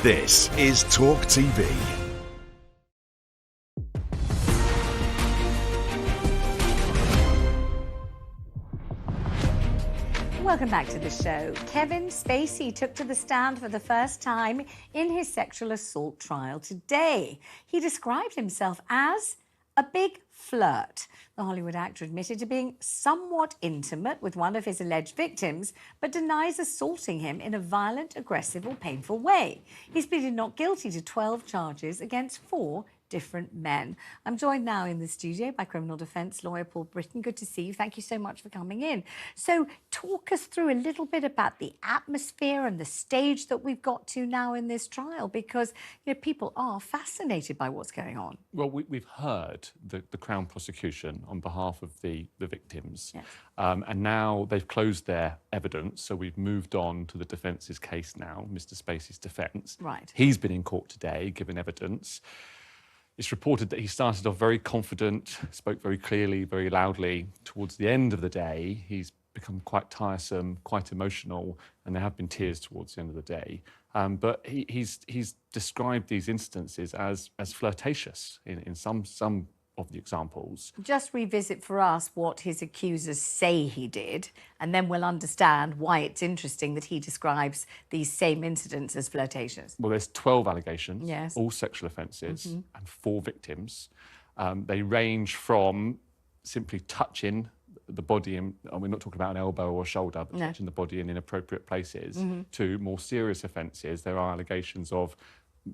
This is TalkTV. Welcome back to the show. Kevin Spacey took to the stand for the first time in his sexual assault trial today. He described himself as a big flirt. The Hollywood actor admitted to being somewhat intimate with one of his alleged victims, but denies assaulting him in a violent, aggressive or painful way. He's pleaded not guilty to 12 charges against 4 different men. I'm joined now in the studio by criminal defence lawyer Paul Britton. Good to see you. Thank you so much for coming in. So talk us through a little bit about the atmosphere and the stage that we've got to now in this trial, because people are fascinated by what's going on. Well, we've heard the Crown prosecution on behalf of the victims, Yes. And now they've closed their evidence, so we've moved on to the defence's case now, Mr Spacey's defence. Right. He's been in court today, given evidence. It's reported that he started off very confident, spoke very clearly, very loudly. Towards the end of the day, he's become quite tiresome, quite emotional, and there have been tears towards the end of the day. But he's described these instances as flirtatious in some of the examples. Just revisit for us what his accusers say he did, and then we'll understand why it's interesting that he describes these same incidents as flirtatious. Well, there's 12 allegations, yes, all sexual offences, and 4 victims. They range from simply touching the body, and we're not talking about an elbow or a shoulder, but touching the body in inappropriate places, to more serious offences. There are allegations of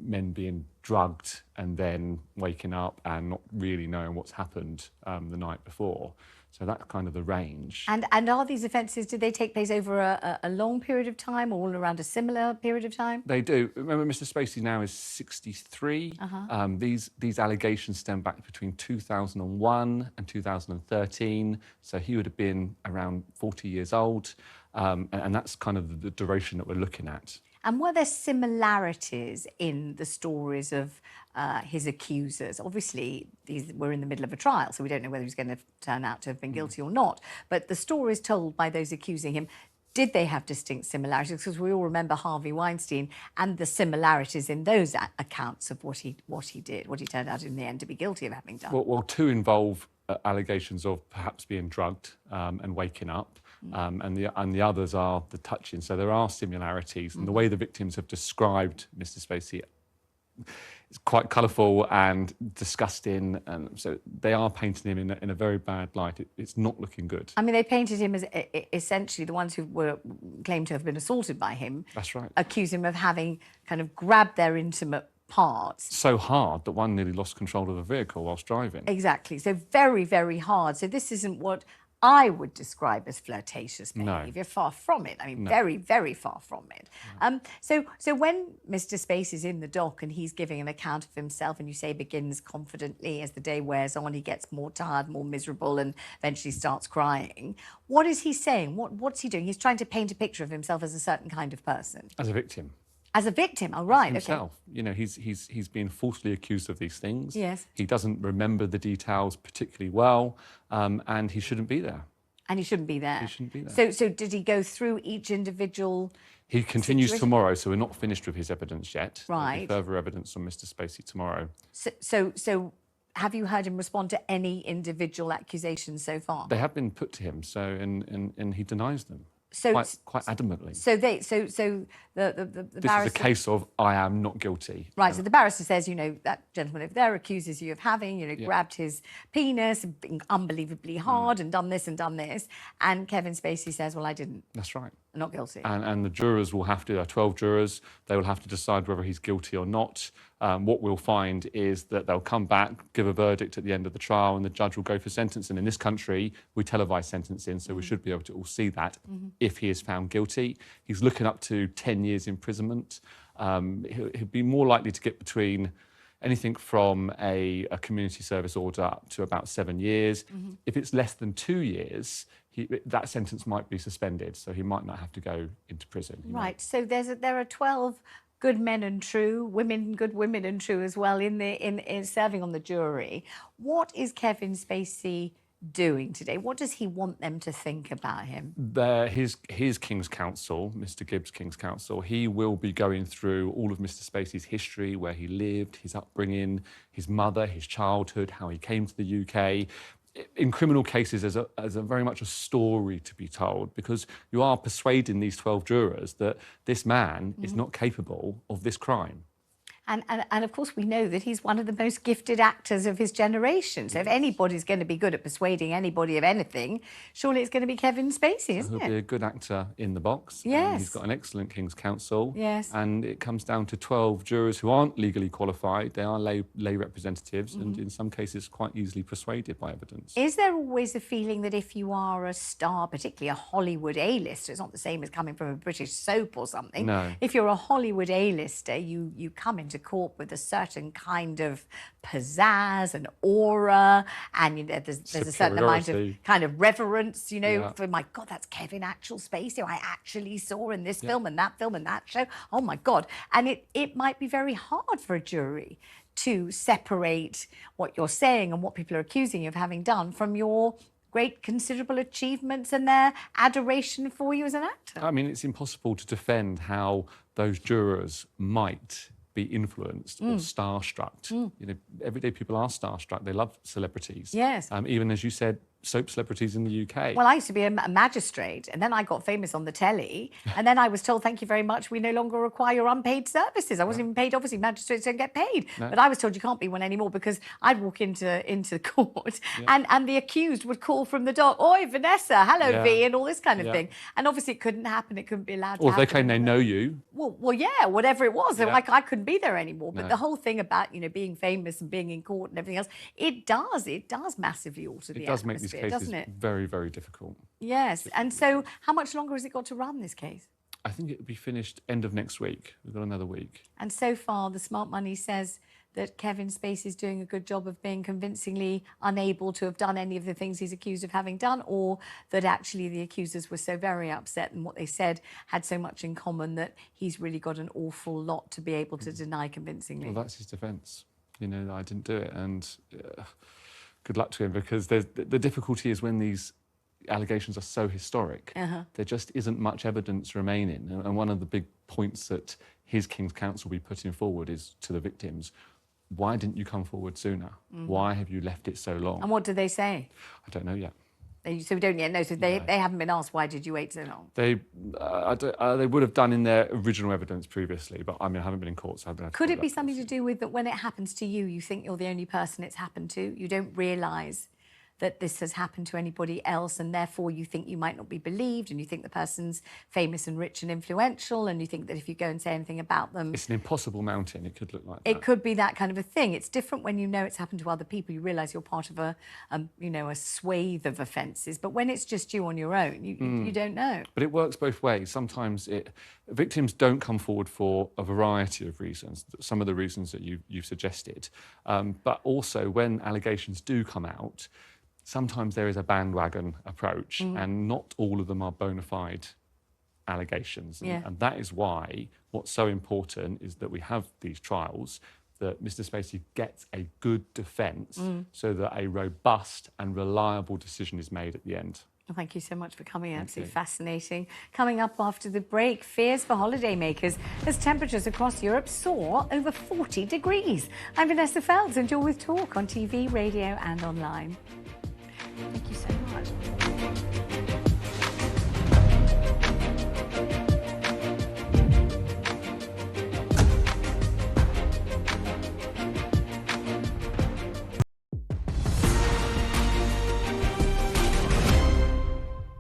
men being drugged and then waking up and not really knowing what's happened the night before. So that's kind of the range. And are these offences, do they take place over a long period of time, or all around a similar period of time? They do. Remember, Mr Spacey now is 63. These allegations stem back between 2001 and 2013. So he would have been around 40 years old. And that's kind of the duration that we're looking at. And were there similarities in the stories of his accusers? Obviously, we're in the middle of a trial, so we don't know whether he's going to turn out to have been guilty or not. But the stories told by those accusing him, did they have distinct similarities? Because we all remember Harvey Weinstein and the similarities in those accounts of what he did, what he turned out in the end to be guilty of having done. Well 2 involve allegations of perhaps being drugged and waking up. And the others are the touching. So there are similarities. And the way the victims have described Mr Spacey is quite colourful and disgusting. And so they are painting him in a very bad light. It's not looking good. I mean, they painted him as essentially the ones who were claimed to have been assaulted by him. That's right. Accuse him of having kind of grabbed their intimate parts. So hard that one nearly lost control of the vehicle whilst driving. Exactly. So very, very hard. So this isn't what I would describe as flirtatious behaviour. No. Far from it. I mean, No. very, very far from it. No. So when Mr Spacey's in the dock and he's giving an account of himself, and you say begins confidently, as the day wears on, he gets more tired, more miserable, and eventually starts crying. What is he saying? What's he doing? He's trying to paint a picture of himself as a certain kind of person. As a victim. As a victim, oh right, himself. Okay. You know, he's been falsely accused of these things. Yes. He doesn't remember the details particularly well, and he shouldn't be there. And he shouldn't be there. He shouldn't be there. So did he go through each individual? He continues tomorrow, so we're not finished with his evidence yet. Right. There'll be further evidence on Mr Spacey tomorrow. So have you heard him respond to any individual accusations so far? They have been put to him, so and he denies them. So quite adamantly. So the this barrister, is a case of I am not guilty. Right. So the barrister says, that gentleman over there accuses you of having, grabbed his penis, being unbelievably hard, and done this and done this. And Kevin Spacey says, well, I didn't. That's right. I'm not guilty. And the jurors will have to, there are 12 jurors, they will have to decide whether he's guilty or not. What we'll find is that they'll come back, give a verdict at the end of the trial, and the judge will go for sentencing. In this country, we televise sentencing, so we should be able to all see that if he is found guilty. He's looking up to 10 years imprisonment. He'll be more likely to get between anything from a community service order up to about 7 years. If it's less than 2 years, that sentence might be suspended, so he might not have to go into prison. Right, so there are 12 good men and true, good women and true as well in serving on the jury. What is Kevin Spacey doing today? What does he want them to think about him? His King's Counsel, Mr. Gibbs' King's Counsel, he will be going through all of Mr. Spacey's history, where he lived, his upbringing, his mother, his childhood, how he came to the UK. In criminal cases, there's a very much a story to be told, because you are persuading these 12 jurors that this man is not capable of this crime. And of course, we know that he's one of the most gifted actors of his generation. So if anybody's going to be good at persuading anybody of anything, surely it's going to be Kevin Spacey, isn't it? He'll be a good actor in the box. Yes. He's got an excellent King's Counsel. Yes. And it comes down to 12 jurors who aren't legally qualified. They are lay representatives and in some cases quite easily persuaded by evidence. Is there always a feeling that if you are a star, particularly a Hollywood A-lister, it's not the same as coming from a British soap or something. No. If you're a Hollywood A-lister, you come into court with a certain kind of pizzazz and aura, and there's a certain amount of kind of reverence, for, my God, that's Kevin actual Spacey, who I actually saw in this film and that show. Oh my God. And it might be very hard for a jury to separate what you're saying and what people are accusing you of having done from your great considerable achievements and their adoration for you as an actor. I mean, it's impossible to defend how those jurors might be influenced or starstruck. Everyday people are starstruck. They love celebrities. Yes. Even, as you said, soap celebrities in the UK. Well, I used to be a magistrate, and then I got famous on the telly, and then I was told, thank you very much, we no longer require your unpaid services. I wasn't even paid. Obviously, magistrates don't get paid. No. But I was told you can't be one anymore, because I'd walk into court and the accused would call from the dock, oi, Vanessa, hello, V, and all this kind of thing. And obviously it couldn't happen. It couldn't be allowed to happen. Or they claim they know you. Well, yeah, whatever it was. Like, I couldn't be there anymore. But the whole thing about, being famous and being in court and everything else, it does massively alter the atmosphere. It does make these cases, doesn't it? Very, very difficult. Yes. And so how much longer has it got to run, this case? I think it will be finished end of next week. We've got another week. And so far, the smart money says that Kevin Spacey is doing a good job of being convincingly unable to have done any of the things he's accused of having done, or that actually the accusers were so very upset and what they said had so much in common that he's really got an awful lot to be able to deny convincingly. Well, that's his defence. I didn't do it, and good luck to him, because the difficulty is when these allegations are so historic, there just isn't much evidence remaining. And one of the big points that his King's Counsel will be putting forward is to the victims, why didn't you come forward sooner? Why have you left it so long? And what do they say? I don't know yet. So we don't yet know. So they haven't been asked, why did you wait so long? They would have done in their original evidence previously, but I haven't been in court, so I've been. Could it be something to do with that when it happens to you, you think you're the only person it's happened to? You don't realise that this has happened to anybody else, and therefore you think you might not be believed, and you think the person's famous and rich and influential, and you think that if you go and say anything about them... It's an impossible mountain. It could look like that. It could be that kind of a thing. It's different when you know it's happened to other people. You realise you're part of a swathe of offences. But when it's just you on your own, you don't know. But it works both ways. Sometimes victims don't come forward for a variety of reasons, some of the reasons that you've suggested. But also, when allegations do come out, sometimes there is a bandwagon approach, and not all of them are bona fide allegations. And that is why what's so important is that we have these trials, that Mr. Spacey gets a good defence so that a robust and reliable decision is made at the end. Well, thank you so much for coming. Absolutely fascinating. Coming up after the break, fears for holidaymakers as temperatures across Europe soar over 40 degrees. I'm Vanessa Feltz, and you're with Talk on TV, radio and online. Thank you so much.